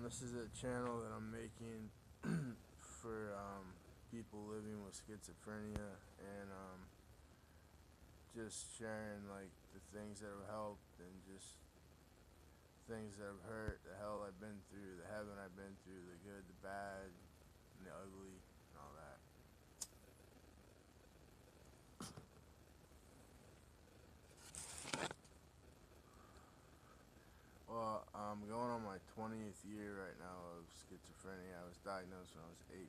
This is a channel that I'm making for people living with schizophrenia, and just sharing like the things that have helped and just things that have hurt, the hell I've been through, the heaven I've been through, the good, the bad, and the ugly, and all that. Well, I'm going on my 20th year right now of schizophrenia. I was diagnosed when I was 18.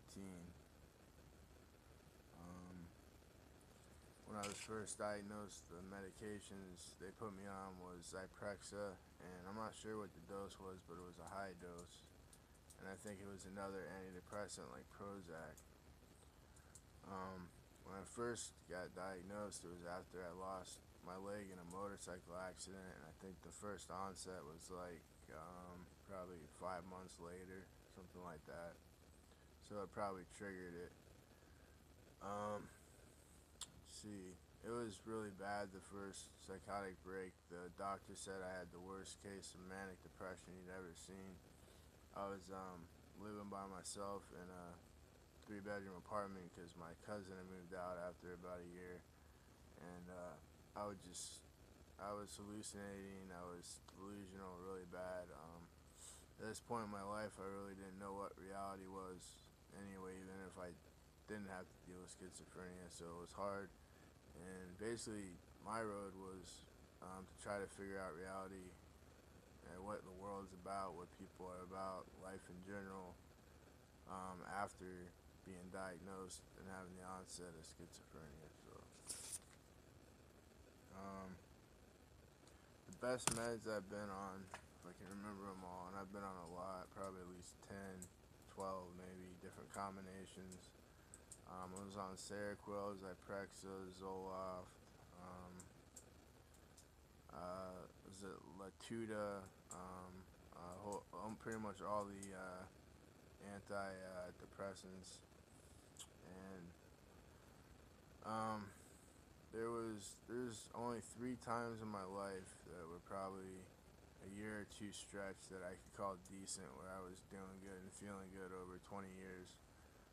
When I was first diagnosed, the medications they put me on was Zyprexa, and I'm not sure what the dose was, but it was a high dose. And I think it was another antidepressant like Prozac. When I first got diagnosed, it was after I lost my leg in a motorcycle accident, and I think the first onset was like probably 5 months later, something like that. So it probably triggered it. See, it was really bad the first psychotic break. The doctor said I had the worst case of manic depression he'd ever seen. I was living by myself in a 3-bedroom apartment because my cousin had moved out after about a year, and I was hallucinating, I was delusional really bad. At this point in my life, I really didn't know what reality was anyway, even if I didn't have to deal with schizophrenia, so it was hard. And basically, my road was to try to figure out reality and what the world's about, what people are about, life in general, after being diagnosed and having the onset of schizophrenia. So, the best meds I've been on, if I can remember them all, and I've been on a lot, probably at least 10, 12 maybe, different combinations. I was on Seroquel, Zyprexa, Zoloft, was it Latuda, pretty much all the antidepressants, and there's only 3 times in my life that were probably a year or two stretch that I could call decent, where I was doing good and feeling good over 20 years.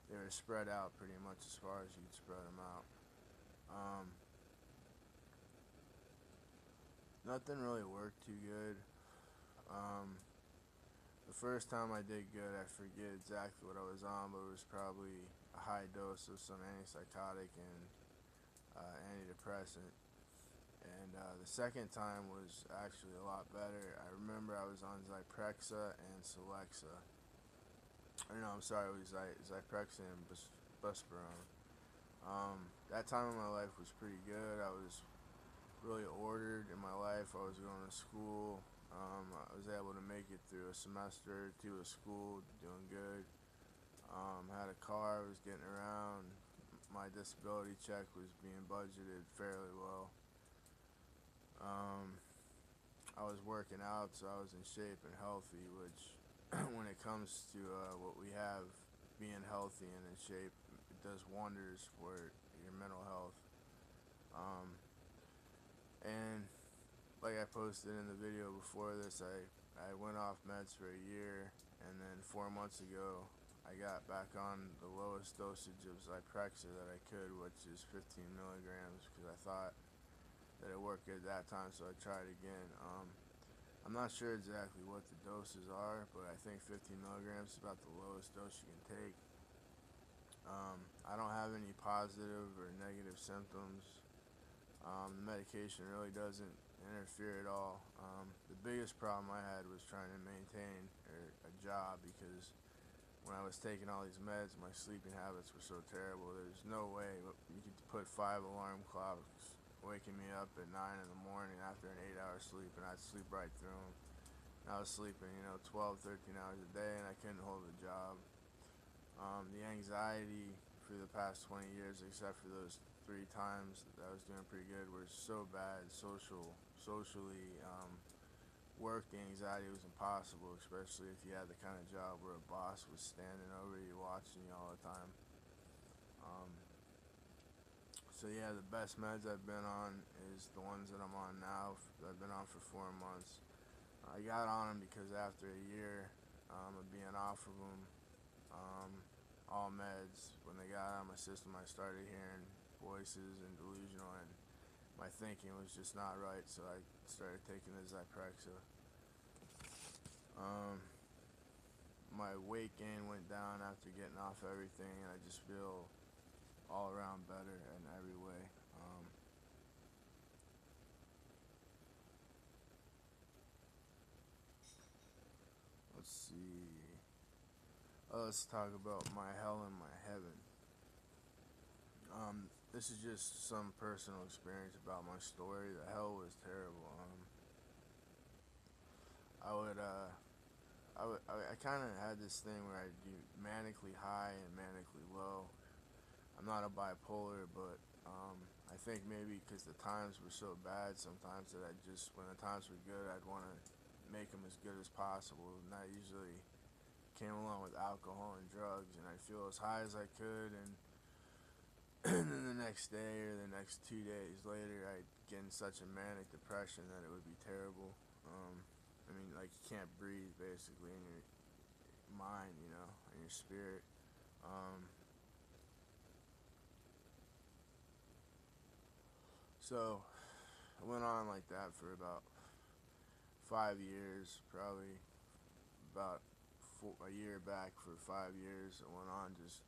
They were spread out pretty much as far as you'd spread them out. Nothing really worked too good. The first time I did good, I forget exactly what I was on, but it was probably a high dose of some antipsychotic and antidepressant. And the second time was actually a lot better. I remember I was on Zyprexa and Celexa. Or no, I'm sorry, it was Zyprexa and Buspirone. That time in my life was pretty good. I was really ordered in my life. I was going to school. I was able to make it through a semester or two of school, doing good. Had a car, was getting around. My disability check was being budgeted fairly well. I was working out, so I was in shape and healthy, which when it comes to what we have, being healthy and in shape, it does wonders for your mental health. And like I posted in the video before this, I went off meds for a year, and then 4 months ago, I got back on the lowest dosage of Zyprexa that I could, which is 15 milligrams, because I thought that it worked good at that time, so I tried again. I'm not sure exactly what the doses are, but I think 15 milligrams is about the lowest dose you can take. I don't have any positive or negative symptoms. The medication really doesn't interfere at all. The biggest problem I had was trying to maintain a job, because when I was taking all these meds, my sleeping habits were so terrible. There's no way you could put 5 alarm clocks waking me up at 9 in the morning after an 8-hour sleep, and I'd sleep right through them. And I was sleeping, 12, 13 hours a day, and I couldn't hold a job. The anxiety for the past 20 years, except for those 3 times that I was doing pretty good, were so bad. Socially, work, the anxiety was impossible, especially if you had the kind of job where a boss was standing over you, watching you all the time. So yeah, the best meds I've been on is the ones that I'm on now. I've been on for 4 months. I got on them because after a year of off of them, all meds. When they got out of my system, I started hearing voices and delusional, and my thinking was just not right, so I started taking the Zyprexa. My weight gain went down after getting off everything, and I just feel all around better in every way. Let's see. Let's talk about my hell and my heaven. This is just some personal experience about my story. The hell was terrible. I kind of had this thing where I do manically high and manically low. I'm not a bipolar, but I think maybe because the times were so bad sometimes that when the times were good, I'd want to make them as good as possible. And that usually came along with alcohol and drugs, and I'd feel as high as I could, and then the next day or the next 2 days later, I'd get in such a manic depression that it would be terrible. I mean, like, you can't breathe, basically, in your mind, in your spirit. So, I went on like that for about 5 years, probably about a year back for 5 years. I went on just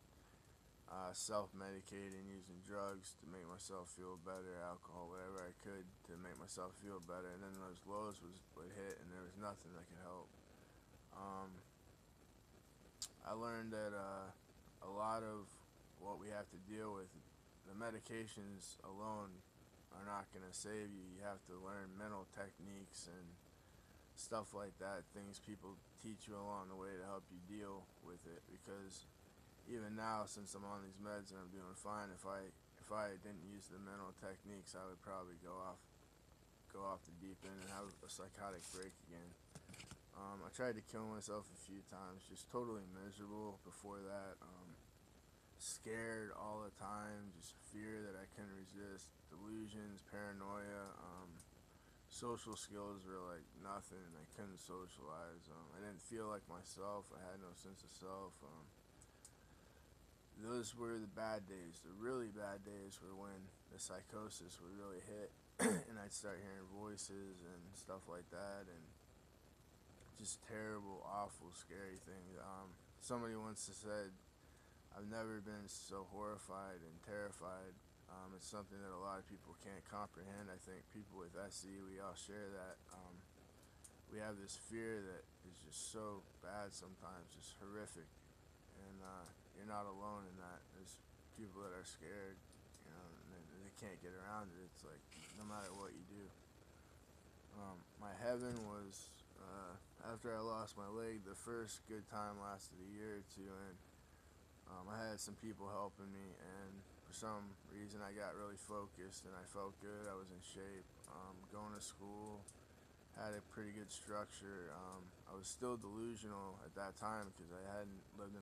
self-medicating, using drugs to make myself feel better, alcohol, whatever I could to make myself feel better. And then those lows would hit, and there was nothing that could help. I learned that a lot of what we have to deal with, the medications alone are not going to save you. You have to learn mental techniques and stuff like that, things people teach you along the way to help you deal with it. Because even now, since I'm on these meds and I'm doing fine, if I didn't use the mental techniques, I would probably go off the deep end and have a psychotic break again. I tried to kill myself a few times, just totally miserable before that. Scared all the time, just fear that I couldn't resist, delusions, paranoia. Social skills were like nothing. I couldn't socialize. I didn't feel like myself. I had no sense of self. Those were the bad days. The really bad days were when the psychosis would really hit, and I'd start hearing voices and stuff like that, and just terrible, awful, scary things. Somebody once said, I've never been so horrified and terrified. It's something that a lot of people can't comprehend. I think people with SE, we all share that. We have this fear that is just so bad sometimes, just horrific. And you're not alone in that. There's people that are scared, and they can't get around it. It's like, no matter what you do. My heaven was, after I lost my leg, the first good time lasted a year or two, and I had some people helping me, and for some reason I got really focused, and I felt good. I was in shape, going to school, had a pretty good structure. I was still delusional at that time because I hadn't lived in